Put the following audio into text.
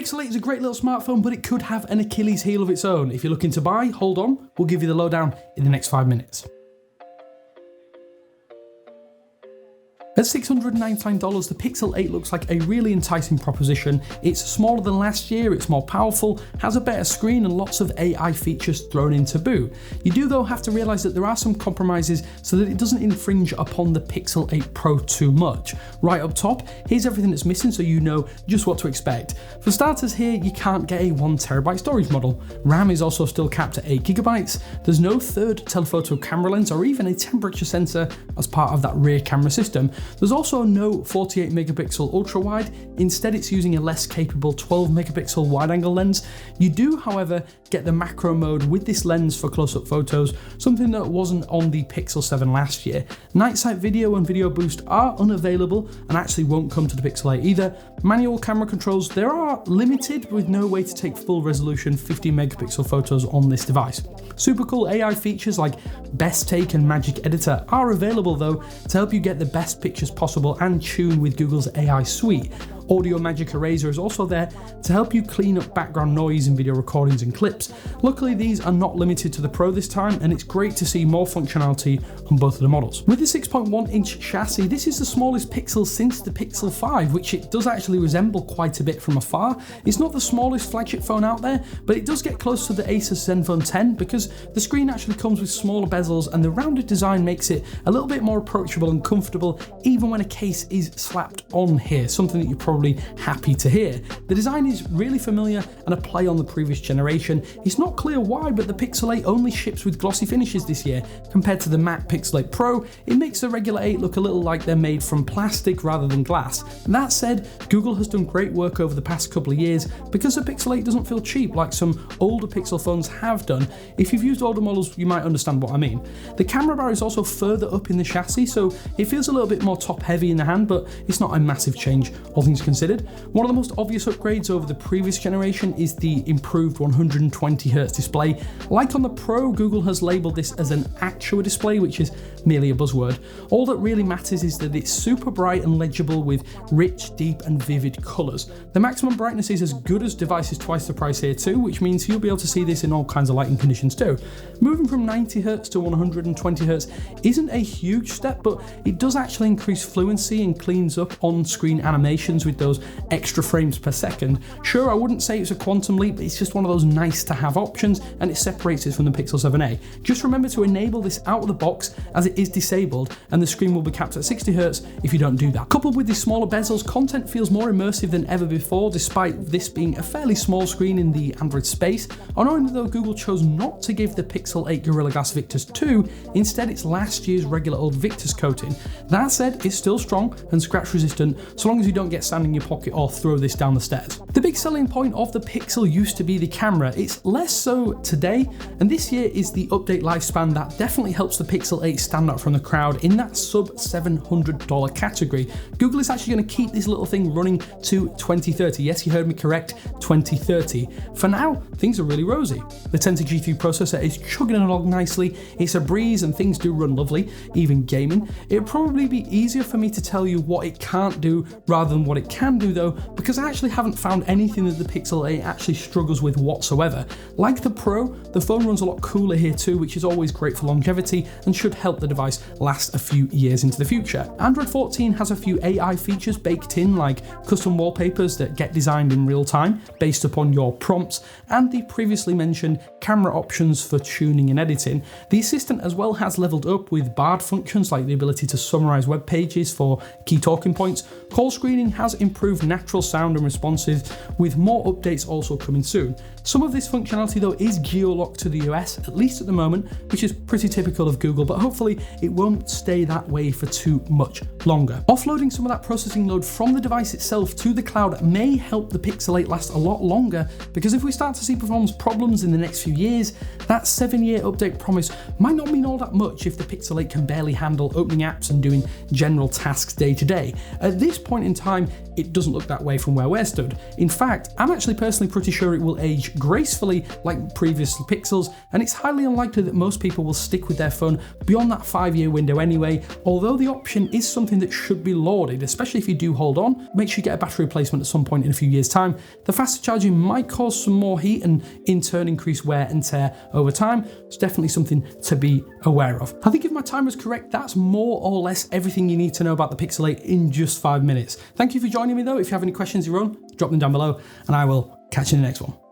Pixel 8 is a great little smartphone, but it could have an Achilles heel of its own. If you're looking to buy, hold on, we'll give you the lowdown in the next 5 minutes. At $699, the Pixel 8 looks like a really enticing proposition. It's smaller than last year, it's more powerful, has a better screen and lots of AI features thrown into boot. You do though have to realise that there are some compromises so that it doesn't infringe upon the Pixel 8 Pro too much. Right up top, here's everything that's missing so you know just what to expect. For starters here, you can't get a 1TB storage model. RAM is also still capped at 8GB. There's no third telephoto camera lens or even a temperature sensor as part of that rear camera system. There's also no 48 megapixel ultra wide, instead it's using a less capable 12 megapixel wide angle lens. You do, however, get the macro mode with this lens for close-up photos, something that wasn't on the Pixel 7 last year. Night sight video and video boost are unavailable and actually won't come to the Pixel 8 either. Manual camera controls, there are limited with no way to take full resolution 50 megapixel photos on this device. Super cool AI features like Best Take and Magic Editor are available though to help you get the best pictures possible and tune with Google's AI suite. Audio Magic Eraser is also there to help you clean up background noise in video recordings and clips. Luckily, these are not limited to the Pro this time, and it's great to see more functionality on both of the models. With the 6.1-inch chassis, this is the smallest Pixel since the Pixel 5, which it does actually resemble quite a bit from afar. It's not the smallest flagship phone out there, but it does get close to the Asus Zenfone 10 because the screen actually comes with smaller bezels and the rounded design makes it a little bit more approachable and comfortable even when a case is slapped on here, something that you're probably happy to hear. The design is really familiar and a play on the previous generation. It's not clear why, but the Pixel 8 only ships with glossy finishes this year. Compared to the matte Pixel 8 Pro, it makes the regular 8 look a little like they're made from plastic rather than glass. That said, Google has done great work over the past couple of years because the Pixel 8 doesn't feel cheap like some older Pixel phones have done. If you've used older models, you might understand what I mean. The camera bar is also further up in the chassis, so it feels a little bit more top heavy in the hand, but it's not a massive change, all things considered. One of the most obvious upgrades over the previous generation is the improved 120Hz display. Like on the Pro, Google has labelled this as an Actua display, which is merely a buzzword. All that really matters is that it's super bright and legible with rich, deep and vivid colours. The maximum brightness is as good as devices twice the price here too, which means you'll be able to see this in all kinds of lighting conditions too. Moving from 90Hz to 120Hz isn't a huge step, but it does actually increase fluency and cleans up on-screen animations with those extra frames per second. Sure, I wouldn't say it's a quantum leap, but it's just one of those nice to have options and it separates it from the Pixel 7a. Just remember to enable this out of the box as it is disabled and the screen will be capped at 60Hz if you don't do that. Coupled with these smaller bezels, content feels more immersive than ever before despite this being a fairly small screen in the Android space. Only though Google chose not to give the Pixel 8 Gorilla Glass Victus 2, instead it's last year's regular old Victus coating. That said, it's still strong and scratch resistant so long as you don't get sand in your pocket or throw this down the stairs. The big selling point of the Pixel used to be the camera. It's less so today, and this year is the update lifespan that definitely helps the Pixel 8 stand out from the crowd in that sub $700 category. Google is actually going to keep this little thing running to 2030. Yes, you heard me correct, 2030. For now, things are really rosy. The Tensor G3 processor is chugging along nicely, it's a breeze and things do run lovely, even gaming. It'd probably be easier for me to tell you what it can't do rather than what it can do though, because I actually haven't found anything that the Pixel 8 actually struggles with whatsoever. Like the Pro, the phone runs a lot cooler here too, which is always great for longevity and should help the device last a few years into the future. Android 14 has a few AI features baked in, like custom wallpapers that get designed in real time based upon your prompts, and the previously mentioned camera options for tuning and editing. The assistant as well has leveled up with Bard functions like the ability to summarize web pages for key talking points. Call screening has improved natural sound and responsive, with more updates also coming soon. Some of this functionality though is geo-locked to the US, at least at the moment, which is pretty typical of Google, but hopefully it won't stay that way for too much longer. Offloading some of that processing load from the device itself to the cloud may help the Pixel 8 last a lot longer, because if we start to see performance problems in the next few years, that 7-year update promise might not mean all that much if the Pixel 8 can barely handle opening apps and doing general tasks day to day. At this point in time, it doesn't look that way from where we're stood. In fact, I'm actually personally pretty sure it will age gracefully like previous Pixels, and it's highly unlikely that most people will stick with their phone beyond that 5-year window anyway, although the option is something that should be lauded, especially if you do hold on. Make sure you get a battery replacement at some point in a few years' time. The faster charging might cause some more heat and in turn increase wear and tear over time. It's definitely something to be aware of. I think if my timer is correct, that's more or less everything you need to know about the Pixel 8 in just 5 minutes. Thank you for joining me though. If you have any questions of your own, drop them down below and I will catch you in the next one.